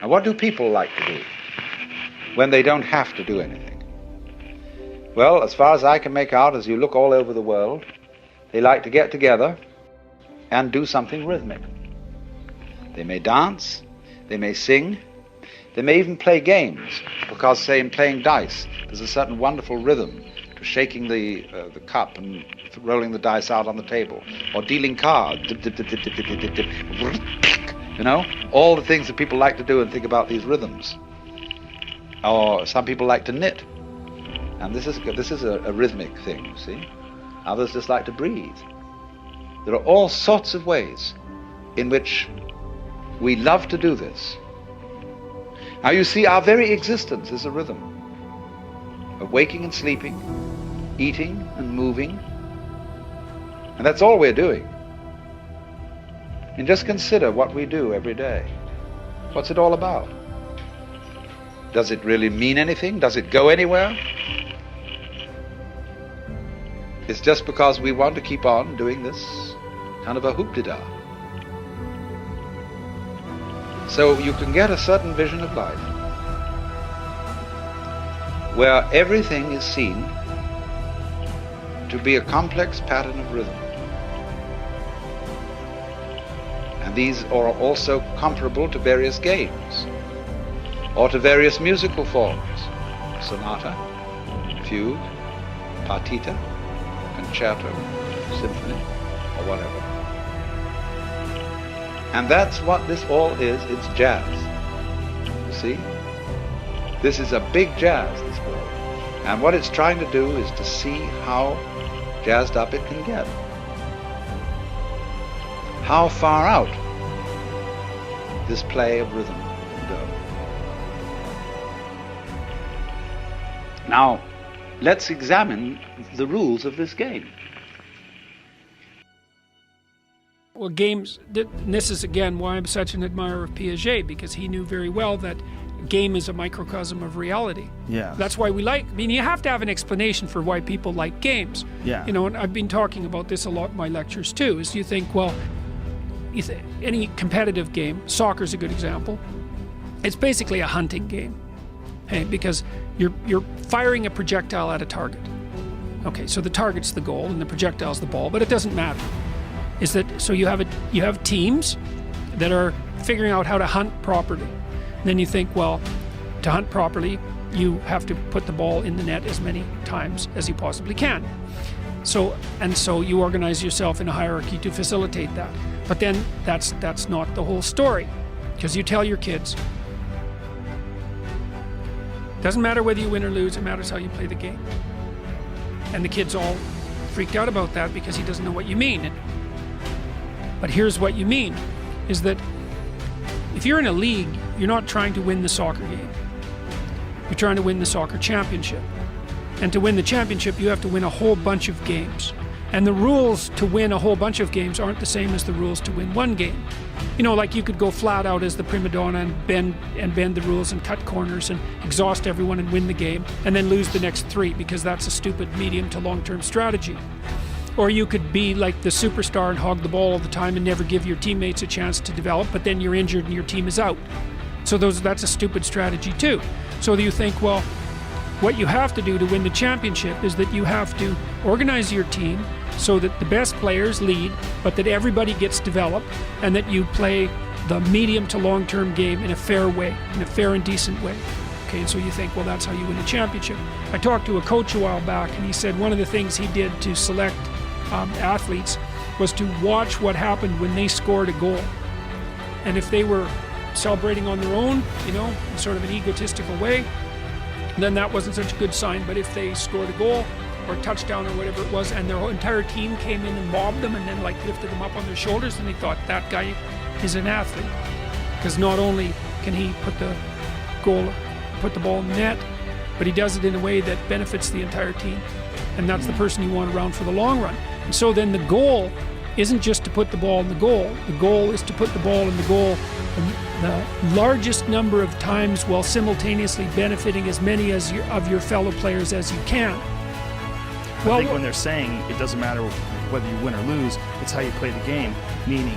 And what do people like to do when they don't have to do anything? Well, as far as I can make out, as you look all over the world, they like to get together and do something rhythmic. They may dance, they may sing, they may even play games, because, say, in playing dice, there's a certain wonderful rhythm to shaking the cup and rolling the dice out on the table, or dealing cards, dip, dip, dip, dip, dip, dip, dip, dip, you know, all the things that people like to do and think about these rhythms. Or some people like to knit, and this is a rhythmic thing, you see. Others just like to breathe. There are all sorts of ways in which we love to do this. Now you see, our very existence is a rhythm of waking and sleeping, eating and moving, and that's all we're doing. And just consider what we do every day. What's it all about? Does it really mean anything? Does it go anywhere? It's just because we want to keep on doing this kind of a hoop-de-da. So you can get a certain vision of life where everything is seen to be a complex pattern of rhythm. And these are also comparable to various games or to various musical forms: sonata, fugue, partita, concerto, symphony, or whatever. And that's what this all is. It's jazz. You see? This is a big jazz, this world. And what it's trying to do is to see how jazzed up it can get. How far out this play of rhythm can go. Now, let's examine the rules of this game. Well, games, and this is again why I'm such an admirer of Piaget, because he knew very well that game is a microcosm of reality. Yeah. That's why we like, I mean, you have to have an explanation for why people like games. Yeah. You know, and I've been talking about this a lot in my lectures too, is you think, well, any competitive game, soccer's a good example, it's basically a hunting game, okay, because you're firing a projectile at a target. Okay, so the target's the goal and the projectile's the ball, but it doesn't matter. Is that so you have teams that are figuring out how to hunt properly. And then you think, well, to hunt properly, you have to put the ball in the net as many times as you possibly can. So you organize yourself in a hierarchy to facilitate that. But then that's not the whole story, because you tell your kids, doesn't matter whether you win or lose, it matters how you play the game. And the kid's all freaked out about that because he doesn't know what you mean. But here's what you mean, is that if you're in a league, you're not trying to win the soccer game. You're trying to win the soccer championship. And to win the championship, you have to win a whole bunch of games. And the rules to win a whole bunch of games aren't the same as the rules to win one game. You know, like you could go flat out as the prima donna and bend the rules and cut corners and exhaust everyone and win the game, and then lose the next three, because that's a stupid medium to long-term strategy. Or you could be like the superstar and hog the ball all the time and never give your teammates a chance to develop, but then you're injured and your team is out. So that's a stupid strategy too. So you think, well, what you have to do to win the championship is that you have to organize your team so that the best players lead, but that everybody gets developed, and that you play the medium to long-term game in a fair way, in a fair and decent way. Okay, and so you think, well, that's how you win a championship. I talked to a coach a while back, and he said one of the things he did to select athletes was to watch what happened when they scored a goal. And if they were celebrating on their own, you know, in sort of an egotistical way, then that wasn't such a good sign. But if they scored a goal or a touchdown or whatever it was, and their whole entire team came in and mobbed them and then like lifted them up on their shoulders, and they thought that guy is an athlete. Because not only can he put the ball in the net, but he does it in a way that benefits the entire team. And that's the person you want around for the long run. And so then the goal isn't just to put the ball in the goal. The goal is to put the ball in the goal the largest number of times while simultaneously benefiting as many of your fellow players as you can. I think when they're saying it doesn't matter whether you win or lose, it's how you play the game, meaning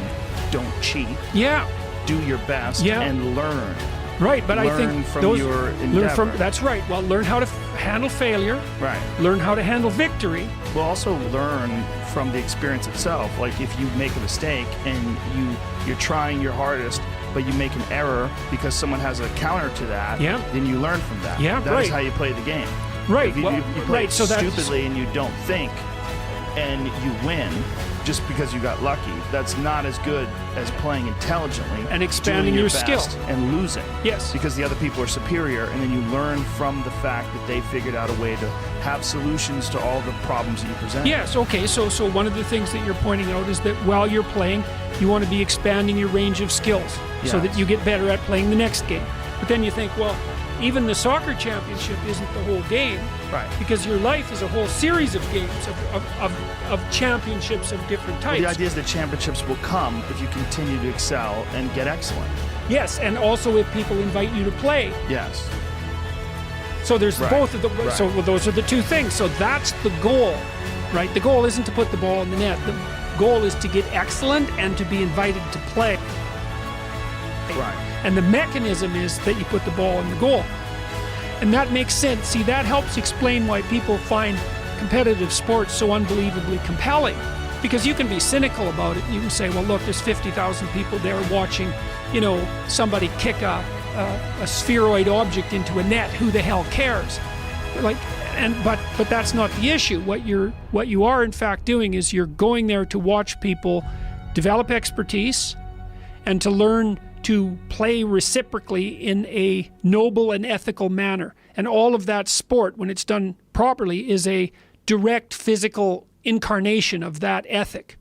don't cheat. Yeah. Do your best and learn. Right, but I think learn from those your learn endeavor. from that's right. Well, learn how to handle failure. Right. Learn how to handle victory. We'll also learn from the experience itself. Like if you make a mistake and you're trying your hardest, but you make an error because someone has a counter to that, Yeah. then you learn from that. Yeah, That right. is how you play the game. Right. If you, Well, you play right. So that's stupidly and you don't think, and you win just because you got lucky, that's not as good as playing intelligently And expanding doing your best skill. and losing. Yes. Because the other people are superior, and then you learn from the fact that they figured out a way to have solutions to all the problems that you present. Yes, okay, so one of the things that you're pointing out is that while you're playing, you want to be expanding your range of skills so that Yes. you get better at playing the next game. But then you think, well, even the soccer championship isn't the whole game, Right. because your life is a whole series of games, of championships of different types. The idea is that championships will come if you continue to excel and get excellent. Yes, and also if people invite you to play. Yes. So there's Right, both of the, right. so well, those are the two things. So that's the goal, right? The goal isn't to put the ball in the net. The goal is to get excellent and to be invited to play. Right. And the mechanism is that you put the ball in the goal. And that makes sense. See, that helps explain why people find competitive sports so unbelievably compelling. Because you can be cynical about it. You can say, well, look, there's 50,000 people there watching, you know, somebody kick a spheroid object into a net. Who the hell cares? Like, but that's not the issue. What you are in fact doing is you're going there to watch people develop expertise and to learn to play reciprocally in a noble and ethical manner. And all of that sport, when it's done properly, is a direct physical incarnation of that ethic.